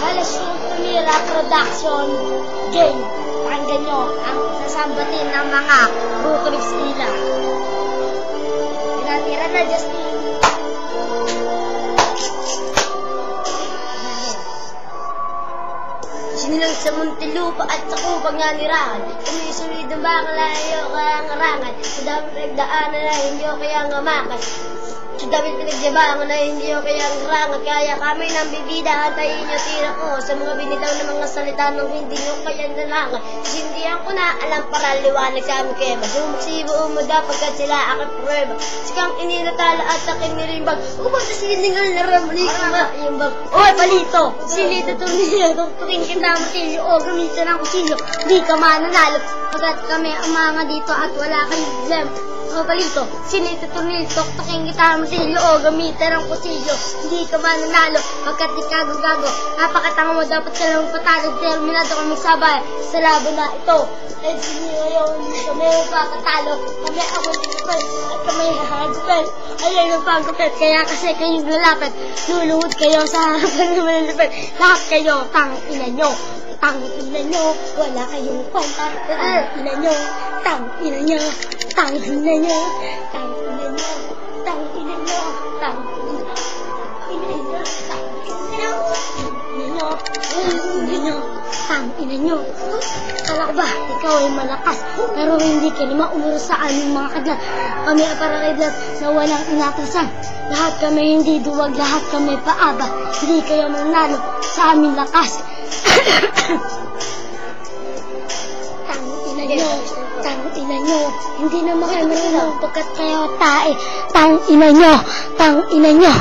Alas yung tumira production game. Pakinggan nyo ang sasambatin ng mga Brutrips nila. Tinatira na, Justin. Sinilang sa Muntinlupa at sa Kupang nga nirahan. Kumisulid ang bakal layo kaya ngarangan. Sa dami pinagdaanan na hindi o kaya ngamakan. Sa dami pinagjabangan na hindi o kaya ngarangan. Kaya kami nang bibida, hantayin nyo tira ko. Sa mga binitaw na mga salita ng hindi nyo kaya nalangan. Sindihan ko na alam para liwanag sa aming kema. Sumagsibo umada pagkat sila aking prueba. Sikang ininatala at aking nirimbag. Upang sa siningal na ramuli ka ma yung bag. Oy, palito! Silito tumili. Tutukin kita matilyo o gamitan ng kusilyo. Di ka mananalo pagkat kami ang mga dito at wala kayong glam. O palito, silito tumili. Tutukin kita matilyo o gamitan ng kusilyo. Di ka mananalo pagkat di gago-gago. Napakatanga mo dapat ka lang patagod. Terminado kami sabay sa laban na ito. At hindi ngayon kami magpapatalo. Kami ako tinapal at kami hahagupin. Ayun ang pagkupit. Kaya kasi kayong lalapit. Luluhod kayo sa harapan ng malapit. Lahat kayo, tang-ina nyo. Tang-ina nyo. Wala kayong kwenta. Tang-ina nyo. Tang-ina nyo. Tang-ina nyo. Tang-ina nyo. Tang-ina nyo. Tang-ina nyo. Tang-ina nyo. Tang-ina nyo. Tang-ina nyo. Tang-ina nyo. Kala ko ba, ikaw ay malakas, pero hindi ka naman umuro sa aming mga kadlat. Kami ay parakidlat na walang inatasan. Lahat kami hindi duwag, lahat kami paaba. Hindi kayo manalo sa aming lakas. Tang-ina nyo, tang-ina nyo. Hindi naman kayo marunong pagkat kayo tae. Tang-ina nyo, tang-ina nyo.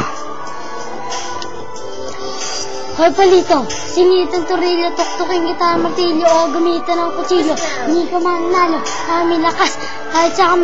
Hoy palito, sinitong tornilyo, tuktukin kita martilyo o gamitan ng kutsilyo. Hindi ka manalo, kami lakas, kahit saan